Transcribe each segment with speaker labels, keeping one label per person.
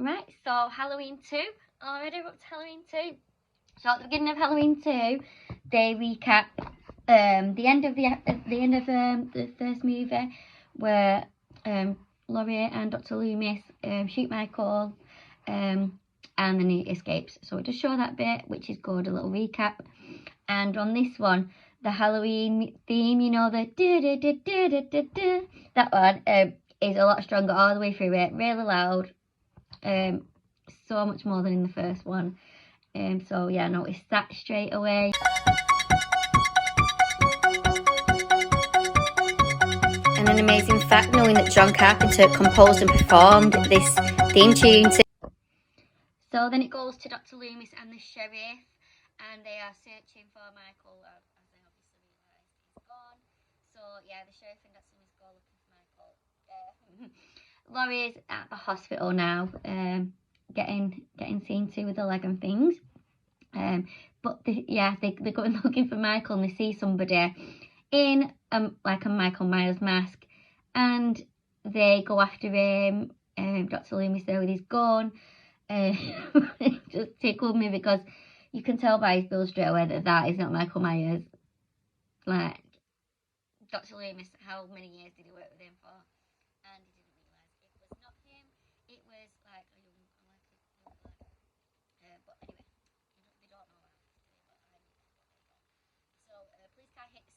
Speaker 1: Right, so Halloween 2. Already we're up to Halloween 2. So at the beginning of Halloween 2, they recap the end of the first movie where Laurie and Dr. Loomis shoot Michael and then he escapes. So it does show that bit, which is good, a little recap. And on this one, the Halloween theme, you know, the do-do-do-do-do-do-do, that one is a lot stronger all the way through it, really loud, so much more than in the first one. So yeah, I noticed that straight away. And an amazing fact, knowing that John Carpenter composed and performed this theme tune. So then it goes to Dr. Loomis and the sheriff, and they are searching for Michael, as they obviously realise he's gone. So yeah, the sheriff and Dr. Loomis go looking for Michael. Laurie's at the hospital now, getting seen to with the leg and things. But they're going looking for Michael, and they see somebody in like a Michael Myers mask, and they go after him. Dr. Loomis there with his gun. It just tickled me because you can tell by his build straight away that is not Michael Myers. Like, Dr. Loomis, how many years did he work with him for? And he didn't realise it was not him. It was like a young lad. But anyway, they don't know that. But I knew that, but they don't. So police car hits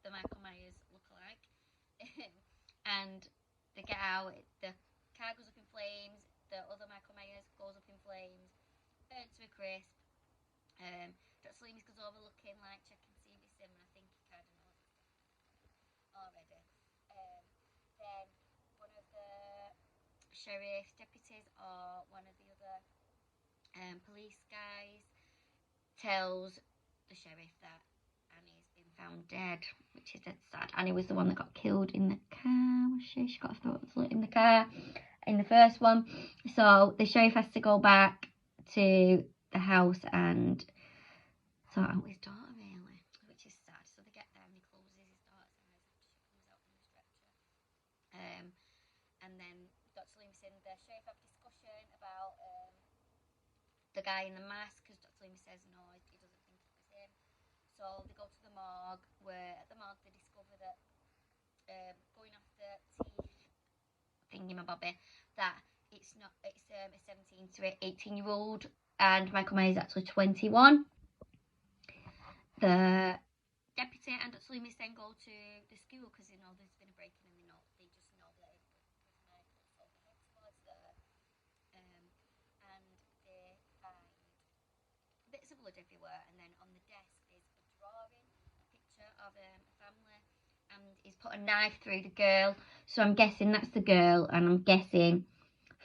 Speaker 1: the Michael Myers lookalike, and they get out. The car goes up in flames. The other Michael Myers goes up in flames, burnt to a crisp. Dr. Loomis goes over looking, like checking to see if it's him, and I think he kind of knows already. Then one of the sheriff's deputies or one of the other police guys tells the sheriff that Annie's been found dead, which is dead sad. Annie was the one that got killed in the car, was she? She got her throat slit in the car in the first one. So the sheriff has to go back to the house and sort out his daughter, really, which is sad. So they get there and he closes his daughter's eyes after she comes out from the stretcher. And then Dr. Loomis and the sheriff have a discussion about the guy in the mask, because Dr. Loomis says no, he doesn't think it was him. So they go to the morgue, where at the morgue they discover that going off the teeth thingy-mabobby, that it's a 17 to 18-year-old, and Michael Myers is actually 21. The deputy and Dr. Loomis then go to the school because they know there's been a break-in, and they just know that it was Michael. So they head towards there, and they find bits of blood everywhere, and then on the desk is a drawing, a picture of a family, and he's put a knife through the girl. So I'm guessing that's the girl, and I'm guessing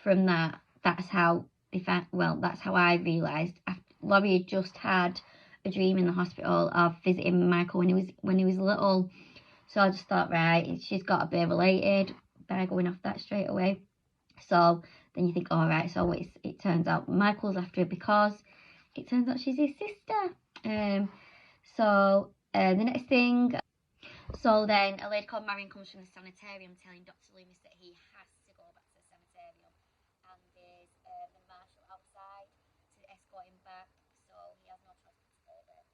Speaker 1: from that's how they found. Well, that's how I realised. Laurie had just had a dream in the hospital of visiting Michael when he was little. So I just thought, right, she's got to be related by going off that straight away. So then you think, all right, so it turns out Michael's after her because it turns out she's his sister. So the next thing. So then a lady called Marion comes from the sanitarium telling Dr. Loomis that he has to go back to the sanitarium, and there's the marshal outside to escort him back, so he has no choice but to go there.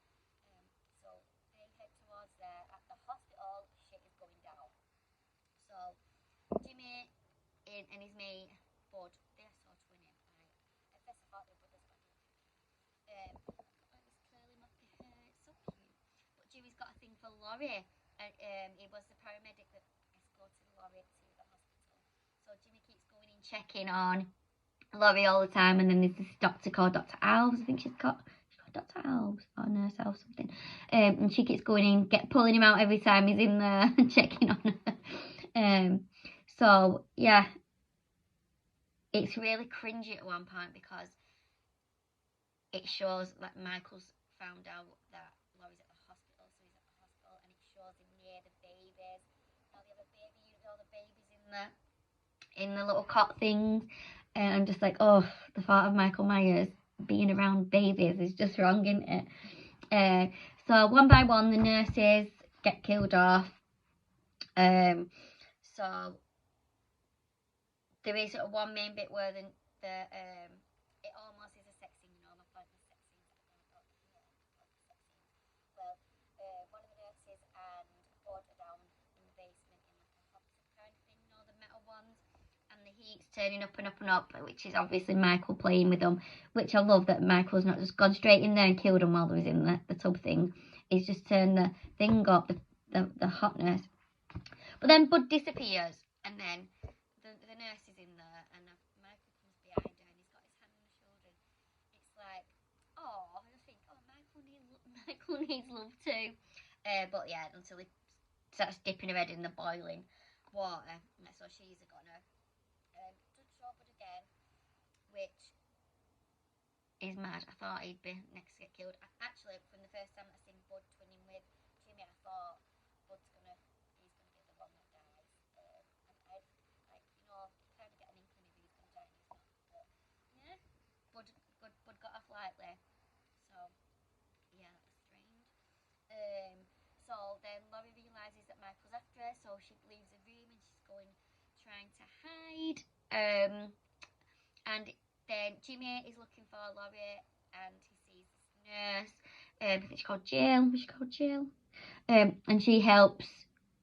Speaker 1: So they head towards there. At the hospital, shit is going down. So Jimmy and his mate Bud, they are so twinning. At first I thought they were brothers, but it was clearly not. It's so cute. But Jimmy's got a thing for Laurie. And it was the paramedic that escorted Laurie to the hospital. So Jimmy keeps going in, checking on Laurie all the time, and then there's this doctor called Dr. Alves. I think she's got Dr. Alves or Nurse Alves something. And she keeps going in, pulling him out every time he's in there and checking on her. So yeah, it's really cringy at one point because it shows like Michael's found out that Laurie's at the hospital, so he's at the hospital, and it shows him near the babies. Now they have a baby, the babies in the little cot things, and I'm just like, oh, the thought of Michael Myers being around babies is just wrong, isn't it? So one by one, the nurses get killed off. So there is one main bit where it almost is a sex scene, you know, my pointless sex scenes. Well, one of the nurses and Bud are down in the basement in like a hot kind of thing, you know, the metal ones, and the heat's turning up and up and up, which is obviously Michael playing with them, which I love that Michael's not just gone straight in there and killed them while they was in the tub thing. He's just turned the thing up, the hotness. But then Bud disappears, and then the nurse is in there, and Michael comes behind her, and he's got his hand on her shoulder. It's like, oh, I think, oh, Michael needs love too. But yeah, until he starts dipping her head in the boiling water, so she's gonna show Bud again, which is mad. I thought he'd be next to get killed. Actually, from the first time I seen Bud twinning with Jimmy, I thought he's gonna be the one that dies. And I, like, you know, kind of get an inkling if he's gonna die and he's not. But yeah, Bud got off lightly. So yeah, that was strange. So then Laurie realises that Michael's after her, so she leaves the room and she's trying to hide. And then Jimmy is looking for Laurie, and he sees this nurse. I think she's called Jill. And she helps.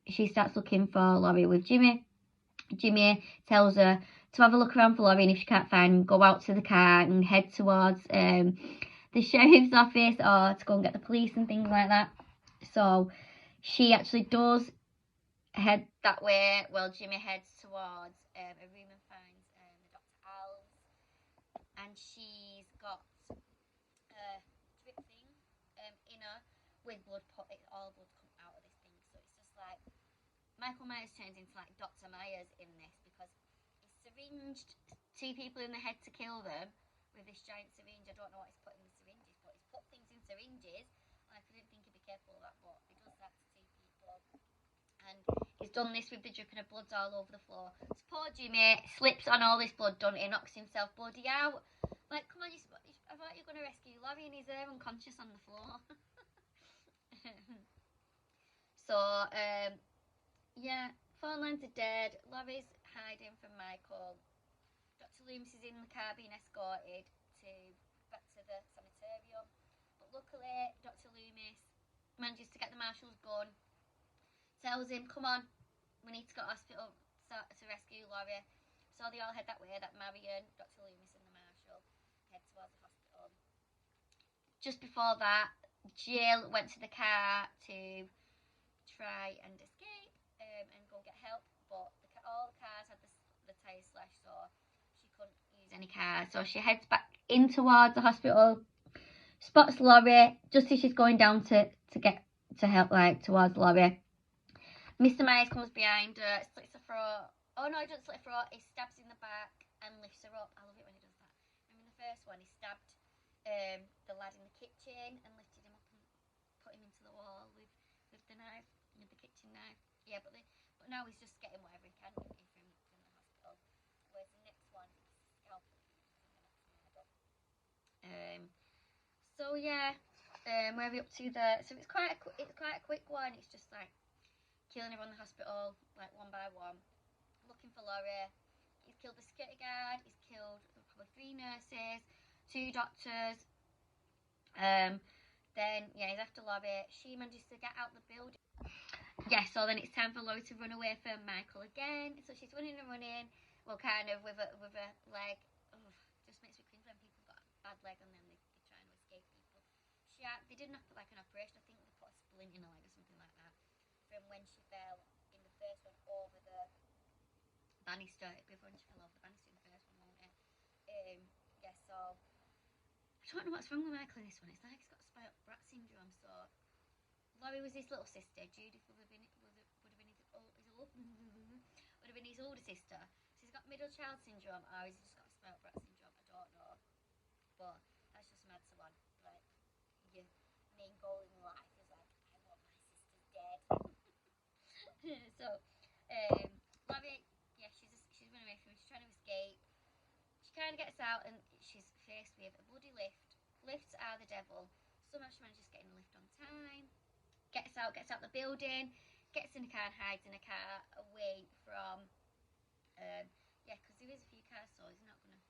Speaker 1: She starts looking for Laurie with Jimmy. Jimmy tells her to have a look around for Laurie, and if she can't find him, go out to the car and head towards the sheriff's office, or to go and get the police and things like that. So she actually does head that way. Well, Jimmy heads towards a room and finds the Dr. Al's, and she's got a drip thing in her with blood. All blood come out of this thing, so it's just like Michael Myers turns into like Dr. Myers in this, because he's syringed 2 people in the head to kill them with this giant syringe. I don't know what he's put in the syringes, but he's put things in syringes. Like, I didn't think he'd be careful of that, but he does that to 2 people. And he's done this with the dripping of blood all over the floor. So poor Jimmy slips on all this blood, doesn't he? Knocks himself bloody out. Like, come on, I thought you were going to rescue Laurie, and he's there unconscious on the floor. So, yeah, phone lines are dead. Laurie's hiding from Michael. Dr. Loomis is in the car being escorted back to the sanitarium. But luckily, Dr. Loomis manages to get the marshal's gun. Tells him, come on, we need to go to hospital to rescue Laurie. So they all head that way, that Marion, Dr. Loomis and the marshal head towards the hospital. Just before that, Jill went to the car to try and escape and go get help, but all the cars had the tyres slashed, so she couldn't use any cars. So she heads back in towards the hospital, spots Laurie just as she's going down to get to help, like, towards Laurie. Mr. Myers comes behind her, slits her throat. Oh no, he doesn't slit her throat, he stabs in the back and lifts her up. I love it when he does that. Remember in the first one, he stabbed the lad in the kitchen and lifted him up and put him into the wall with the knife, with the kitchen knife. Yeah, but now he's just getting whatever he can from the hospital. Whereas the next one, he's scalpel in the next murder. So yeah, where are we up to there? So it's quite a quick one. It's just like killing everyone in the hospital, like one by one, looking for Laurie. He's killed the security guard. He's killed probably 3 nurses, 2 doctors. Then, yeah, he's after Laurie. She manages to get out the building. Yeah, so then it's time for Laurie to run away from Michael again. So she's running, well, kind of with a leg. Just makes me cringe when people got a bad leg and then they're trying to escape people. They did like an operation. I think they put a splint in her leg or something like that from when she fell in the first one over the banister. Before she fell over the banister in the first one, won't it? Yeah, so I don't know what's wrong with Michael in this one. It's like he's got spoiled brat syndrome. So Laurie was his little sister. Judith would have been his older sister. So he's got middle child syndrome, or he's just got spoiled brat syndrome. I don't know. But that's just mad to one. Like, your main goal in life is like, I want my sister dead. So Laurie, yeah, she's running away from him. She's trying to escape. She kind of gets out and she's faced with a bloody lift. Lifts are the devil. Somehow she manages to get in the lift on time. Gets out the building. Gets in the car and hides in a car away from yeah, because there is a few cars, so Michael's not gonna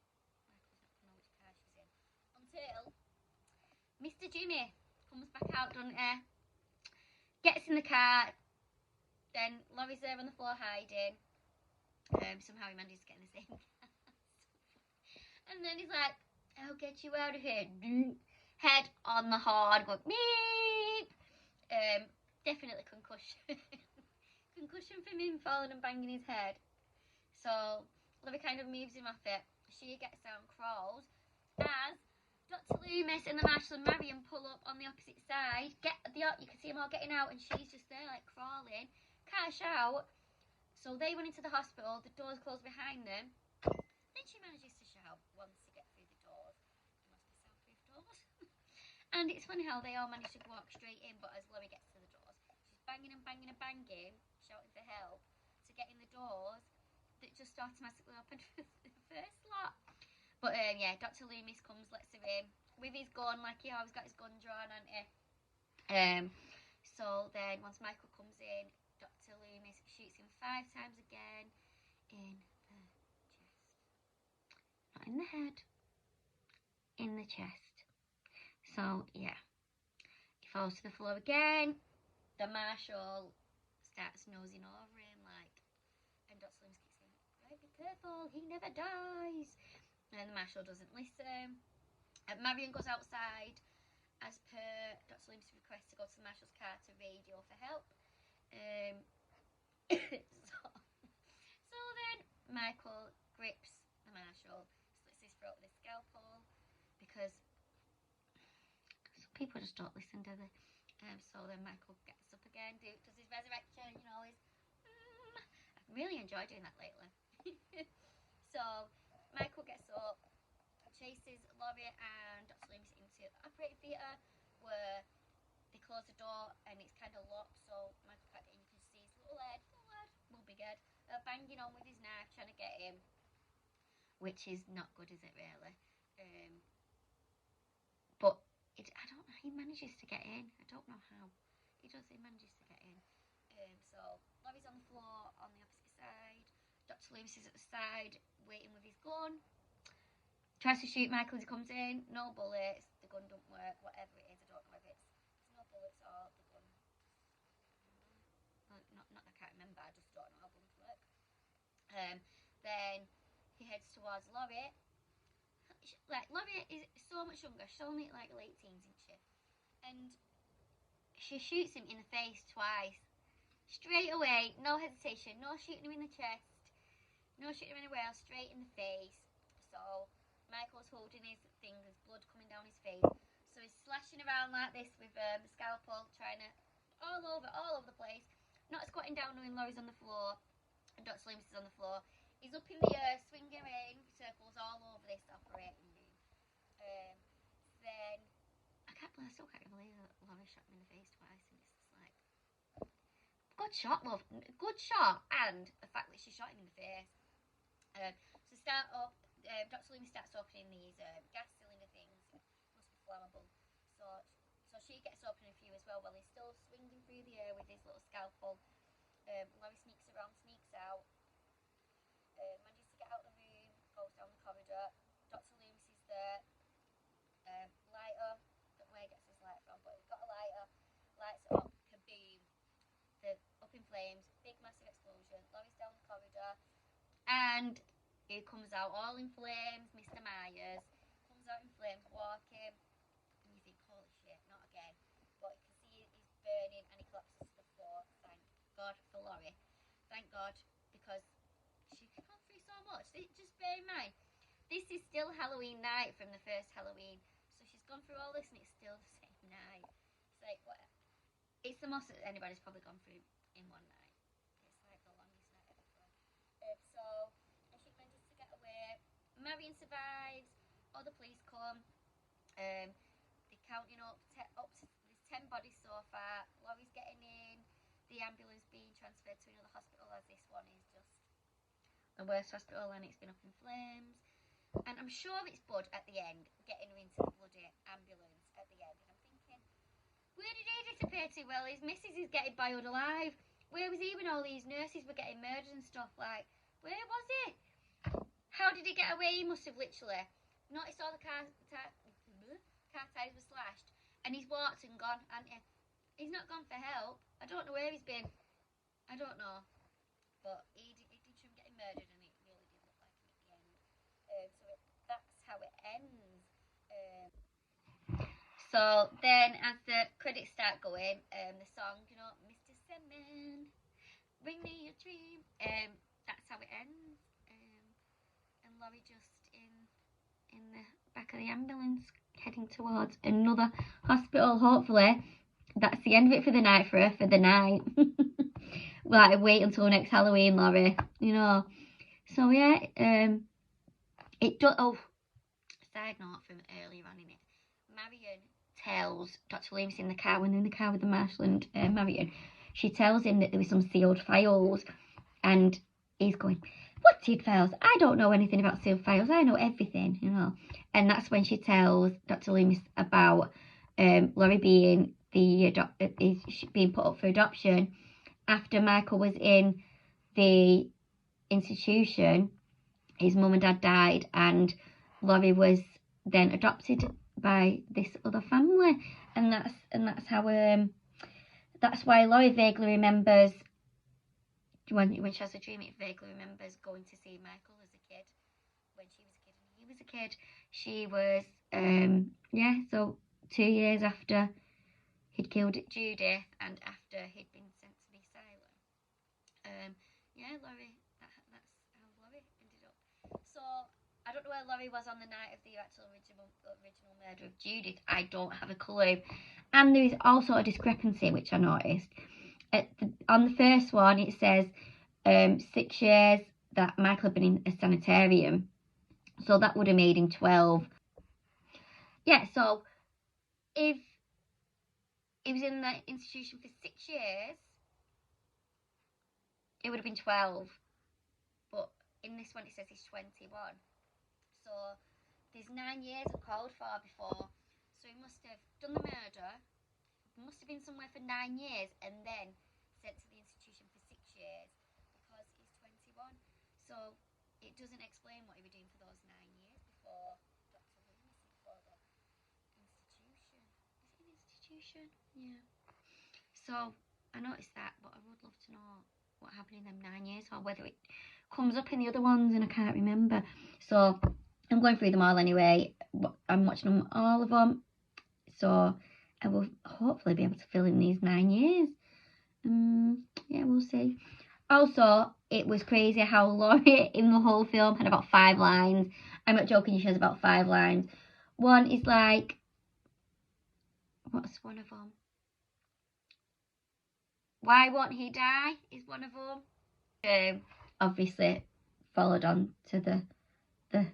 Speaker 1: know which car she's in until Mr. Jimmy comes back out, doesn't he? Gets in the car. Then Laurie's there on the floor hiding. Somehow he manages to get in the same car. And then he's like, "I'll get you out of here." Head on the horn, going beep. Definitely concussion. Concussion from him falling and banging his head. So Laurie kind of moves him off it. She gets down, crawls, as Dr. Loomis and the Marshal and Marion pull up on the opposite side. You can see them all getting out, and she's just there like crawling. Can't shout. So they went into the hospital. The doors closed behind them. Then she manages to shout once they get through the doors. There must be soundproof doors. And it's funny how they all manage to walk straight in, but as Laurie gets to the doors, she's banging and banging and banging, shouting for help to get in the doors that just automatically opened for the first lot. But yeah, Dr. Loomis comes, lets her in with his gun, like he always got his gun drawn, hasn't he? So then once Michael comes in, Dr. Loomis shoots him 5 times again in the chest. Not in the head, in the chest. So yeah, he falls to the floor again. The Marshal starts nosing over him, like, and Dr. Loomis keeps saying, "Right, be careful, he never dies." And the Marshal doesn't listen. Marion goes outside as per Dr. Loomis' request to go to the Marshal's car to radio for help. So then Michael grips the Marshal, slits his throat with a scalpel, because some people just don't listen, do they? So then Michael gets up again, does his resurrection, you know, I've really enjoyed doing that lately. So Michael gets up, chases Laurie and Dr. Loomis into the operating theatre, where they close the door and it's kind of locked, so Michael can't get in. You can see his little head, will be good, banging on with his knife, trying to get him, which is not good, is it really? But I don't know, he manages to get in. I don't know how. He manages to get in. So Laurie's on the floor on the opposite side. Dr. Loomis is at the side, waiting with his gun. Tries to shoot Michael as he comes in. No bullets. The gun don't work. Whatever it is, I don't know if it's no bullets or the gun. Not I can't remember. I just don't know how guns work. Then he heads towards Laurie. Like, Laurie is so much younger. She's only like late teens, isn't she? And she shoots him in the face twice. Straight away, no hesitation, no shooting him in the chest, no shooting him anywhere else, straight in the face. So Michael's holding his thing, there's blood coming down his face. So he's slashing around like this with the scalpel, trying to all over the place. Not squatting down knowing Laurie's on the floor and Dr. Loomis is on the floor. He's up in the air, swinging in circles all over this operating room. Then I still can't believe that Laurie shot him in the face twice, and it's just like, good shot, love, good shot, and the fact that she shot him in the face. So start up, Dr. Loomis starts opening these gas cylinder things, must be flammable. So she gets open a few as well while he's still swinging through the air with his little scalpel. Laurie sneaks around, sneaks out, manages to get out of the room, goes down the corridor. Dr. Loomis is there. Lighter, don't know where he gets his light from, but he's got a lighter, lights it up, kaboom. They're up in flames, big massive explosion. Laurie's down the corridor, and he comes out all in flames. Mr. Myers comes out in flames, walking, and you think, holy shit, not again. But you can see he's burning and he collapses to the floor. Thank God for Laurie. Thank God, because she can go through so much. Just bear in mind, this is still Halloween night from the first Halloween. So she's gone through all this and it's still the same night. It's like, what? It's the most that anybody's probably gone through in one night. It's like the longest night ever for her. And she manages to get away. Marion survives. All the police come. They're counting up to there's 10 bodies so far. Laurie's getting in. The ambulance being transferred to another hospital, as this one is just the worst hospital and it's been up in flames. And I'm sure it's Bud at the end, getting her into the bloody ambulance at the end. And I'm thinking, where did he disappear to? Well, his missus is getting boiled alive. Where was he when all these nurses were getting murdered and stuff? Like, where was he? How did he get away? He must have literally noticed all the car tires were slashed, and he's walked and gone, and he's not gone for help. I don't know where he's been. I don't know, but he did show him getting murdered, and it really did look like him at the end. That's how it ends. So then, as the credits start going, the song, you know, Mr. Sandman, bring me a dream. That's how it ends. And Laurie just in the back of the ambulance, heading towards another hospital. Hopefully, that's the end of it for the night for her. For the night, like wait until next Halloween, Laurie. You know. So yeah, it does. Oh, side note from earlier on in it, Marion tells Dr. Loomis in the car, when they're in the car with the Marshal and Marion, she tells him that there were some sealed files, and he's going, what sealed files? I don't know anything about sealed files. I know everything, you know. And that's when she tells Dr. Loomis about Laurie being being put up for adoption after Michael was in the institution. His mum and dad died, and Laurie was then adopted by this other family, and that's how that's why Laurie vaguely remembers when she has a dream. It vaguely remembers going to see Michael as a kid, when she was a kid and he was a kid. She was yeah, so 2 years after he'd killed Judy and after he'd been sent to the asylum. Yeah, Laurie. That's how Laurie ended up. So I don't know where Laurie was on the night of the actual original murder of Judith. I don't have a clue. And there is also a discrepancy which I noticed. On the first one, it says 6 years that Michael had been in a sanitarium. So that would have made him 12. Yeah, so if he was in the institution for 6 years, it would have been 12. But in this one, it says he's 21. So there's 9 years uncalled for before. So he must have done the murder, must have been somewhere for 9 years, and then sent to the institution for 6 years because he's 21. So it doesn't explain what he was doing for those 9 years before Dr. Loomis, before the institution. Is it an institution? Yeah. So I noticed that, but I would love to know what happened in them 9 years, or whether it comes up in the other ones and I can't remember. So I'm going through them all anyway. I'm watching them, all of them. So I will hopefully be able to fill in these 9 years. Yeah, we'll see. Also, it was crazy how Laurie in the whole film had about 5 lines. I'm not joking, she has about 5 lines. One is like, what's one of them? Why won't he die is one of them. Obviously followed on to the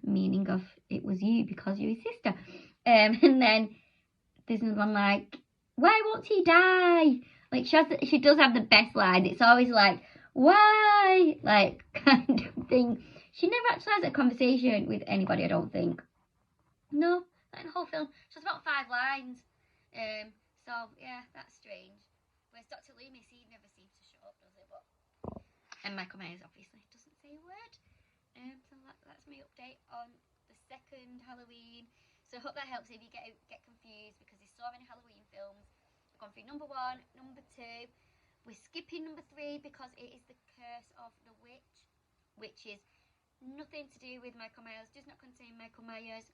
Speaker 1: meaning of it was you because you're his sister. And then there's another one like, why won't he die? Like she does have the best lines. It's always like, why? Like kind of thing. She never actually has a conversation with anybody, I don't think. No, not in the whole film. She has about 5 lines. So yeah, that's strange. Whereas Dr. Loomis, he never seems to shut up, does it? And Michael Myers obviously doesn't say a word. So that's my update on the second Halloween. So I hope that helps if you get confused, because there's so many Halloween films. We've gone through number 1, number 2. We're skipping number 3 because it is The Curse of the Witch, which is nothing to do with Michael Myers, does not contain Michael Myers.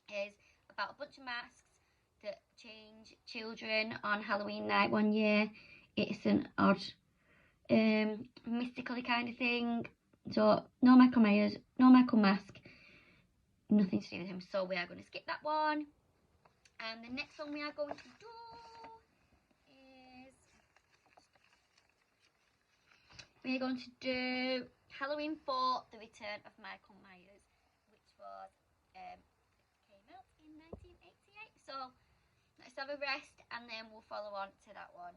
Speaker 1: Is about a bunch of masks that change children on Halloween night one year. It's an odd mystical kind of thing. So no Michael Myers, no Michael mask, nothing to do with him. So we are going to skip that one. And the next one we are going to do is we are going to do Halloween 4, The Return of Michael Myers, which was came out in 1988. So let's have a rest and then we'll follow on to that one.